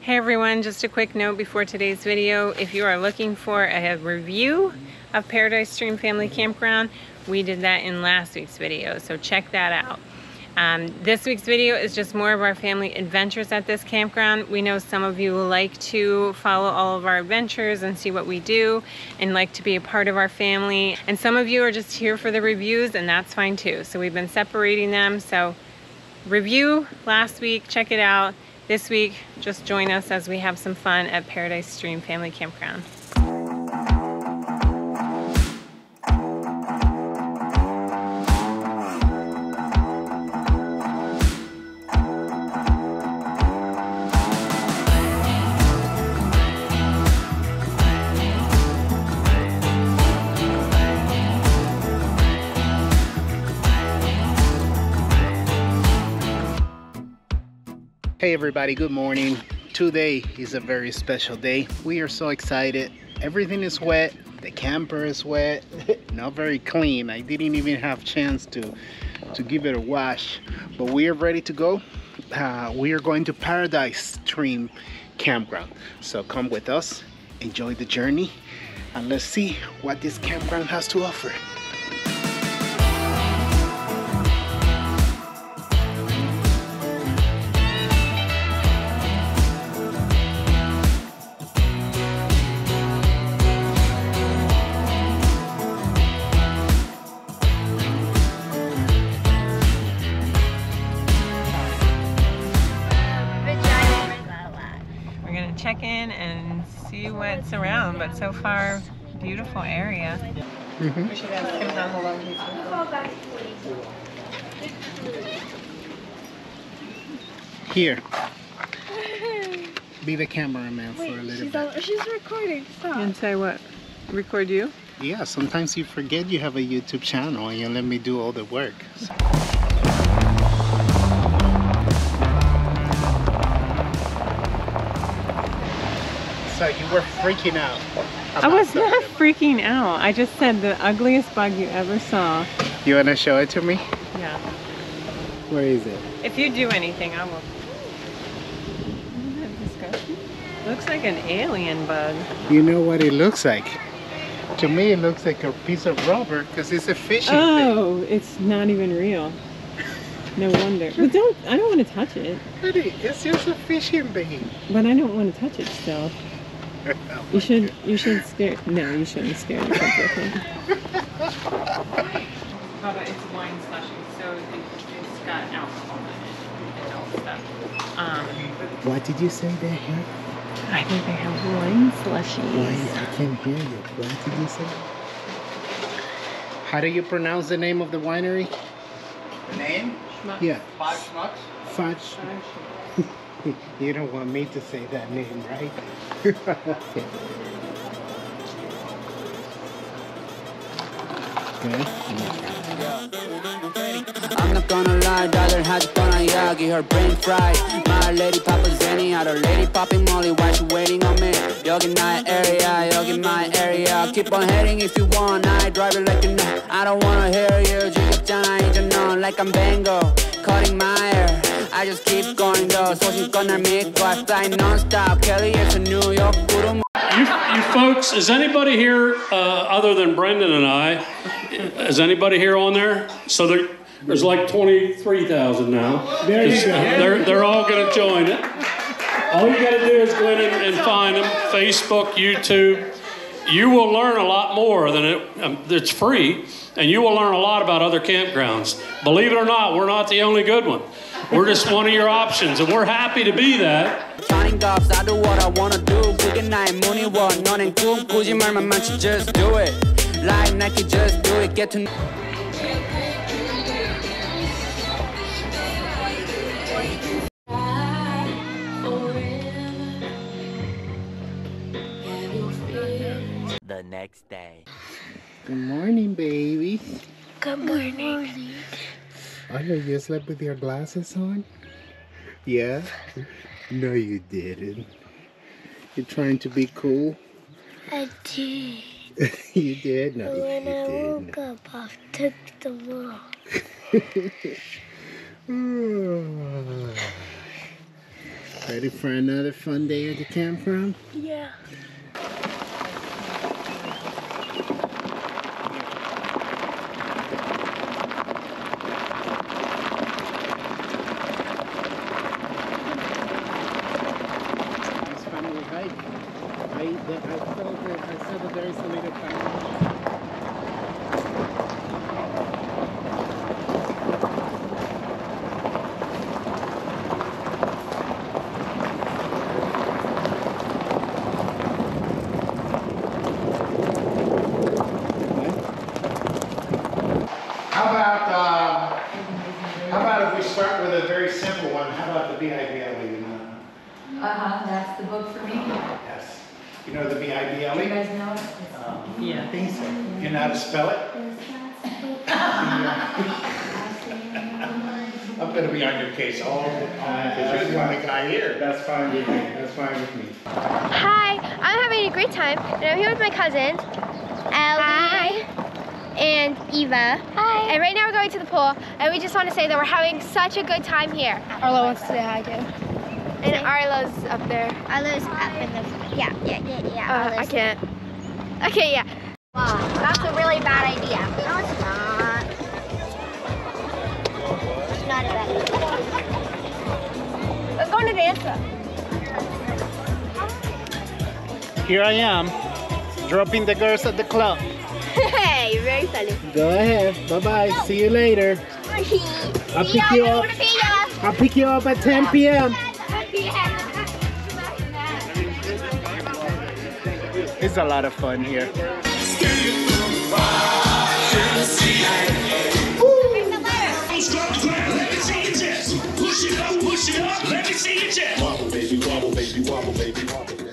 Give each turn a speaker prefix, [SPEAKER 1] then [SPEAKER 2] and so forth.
[SPEAKER 1] Hey everyone, just a quick note before today's video. If you are looking for a review of Paradise Stream Family Campground, we did that in last week's video, so check that out. This week's video is just more of our family adventures at this campground. We know some of you like to follow all of our adventures and see what we do and like to be a part of our family. And some of you are just here for the reviews, and that's fine too. So we've been separating them. So review last week, check it out. This week, just join us as we have some fun at Paradise Stream Family Campground.
[SPEAKER 2] Hey everybody, good morning. Today is a very special day. We are so excited. Everything is wet. The camper is wet. Not very clean. I didn't even have a chance to give it a wash. But we are ready to go. We are going to Paradise Stream Campground. So come with us, enjoy the journey, and let's see what this campground has to offer.
[SPEAKER 1] Check in and see what's around, but so far, beautiful area. We should ask him how long he's been.
[SPEAKER 2] Here. Be the cameraman for a little bit.
[SPEAKER 3] She's recording. Stop.
[SPEAKER 1] And say what? Record you?
[SPEAKER 2] Yeah, sometimes you forget you have a YouTube channel and you let me do all the work. So you were freaking out.
[SPEAKER 1] I was not freaking out. I just said the ugliest bug you ever saw.
[SPEAKER 2] You want to show it to me?
[SPEAKER 1] Yeah.
[SPEAKER 2] Where is it?
[SPEAKER 1] If you do anything, I will. Isn't that disgusting? Looks like an alien bug.
[SPEAKER 2] You know what it looks like? To me, it looks like a piece of rubber because it's a fishing thing.
[SPEAKER 1] Oh, it's not even real. No wonder. But I don't want to touch it.
[SPEAKER 2] It's just a fishing bait.
[SPEAKER 1] But I don't want to touch it still. You should scare. No, you shouldn't scare the kids with it. It's wine slushy, so it's got alcohol in it and all stuff.
[SPEAKER 2] What did you say they have?
[SPEAKER 1] I think they have wine slushies.
[SPEAKER 2] Wine? I can't hear you. What did you say? How do you pronounce the name of the winery?
[SPEAKER 4] The name?
[SPEAKER 2] Yeah.
[SPEAKER 4] Five Schmucks.
[SPEAKER 2] Five Schmucks. You don't want me to say that name, right?
[SPEAKER 5] I'm not gonna lie, daughter had fun on Yagi, her brain fried. My lady Papa Zenny, other lady popping Molly, why she waiting on me? Yogi my area, keep on heading if you want, I drive it like you know. I don't wanna hear you, you know, like I'm Bango, cutting my hair. I just keep going though, so she's gonna make I fly non-stop. Kelly is a New York guru.
[SPEAKER 6] You folks, is anybody here other than Brendan and I? Is anybody here on there? So there's like 23,000 now.
[SPEAKER 2] There you go.
[SPEAKER 6] They're all going to join it. All you got to do is go in and find them. Facebook, YouTube. You will learn a lot more than it's free, and you will learn a lot about other campgrounds. Believe it or not, we're not the only good one. We're just one of your options, and we're happy to be that.
[SPEAKER 5] Counting gobs, I do what I wanna do. Good night, money, what, not in cool. Gucci, man, just do it. Like Nike, just do it. Get to know.
[SPEAKER 7] The next day.
[SPEAKER 2] Good morning, baby.
[SPEAKER 3] Good morning.
[SPEAKER 2] Oh, you slept with your glasses on? Yeah? No, you didn't. You're trying to be cool?
[SPEAKER 3] I did.
[SPEAKER 2] You did? No,
[SPEAKER 3] When
[SPEAKER 2] you
[SPEAKER 3] I
[SPEAKER 2] didn't.
[SPEAKER 3] woke up, I took them off.
[SPEAKER 2] Ready for another fun day at the campground?
[SPEAKER 3] Yeah.
[SPEAKER 2] Nice family hike. I saw that there is a little family.
[SPEAKER 4] How about if we start with a very simple one? How about the B-I-B-L-E?
[SPEAKER 8] That's the book for me.
[SPEAKER 4] Yes. You know the
[SPEAKER 8] Do you
[SPEAKER 4] B-I-B-L-E?
[SPEAKER 8] guys know it?
[SPEAKER 2] Yeah, I think so.
[SPEAKER 4] You know how to spell it? I'm going to be on your case all the time because you're the only guy here.
[SPEAKER 2] That's fine with me. That's fine with me.
[SPEAKER 9] Hi, I'm having a great time, and I'm here with my cousins, Ellie and Eva. Hi. And right now we're going to the pool, and we just want to say that we're having such a good time here.
[SPEAKER 3] Arlo wants to say hi too.
[SPEAKER 9] And Arlo's up there.
[SPEAKER 3] Arlo's up in the. Yeah.
[SPEAKER 9] I can't. Okay, yeah.
[SPEAKER 3] Wow, that's a really bad idea. No, it's not. It's not a bad idea.
[SPEAKER 9] Let's go on to dance.
[SPEAKER 2] Here I am, dropping the girls at the club.
[SPEAKER 9] Hey, very funny.
[SPEAKER 2] Go ahead. Bye-bye. See you later. I'll pick you up. I'll pick you up at 10 p.m. It's a lot of fun here.
[SPEAKER 10] Push it up, let me see your chest. Wobble, baby, wobble, baby, wobble, baby, wobble.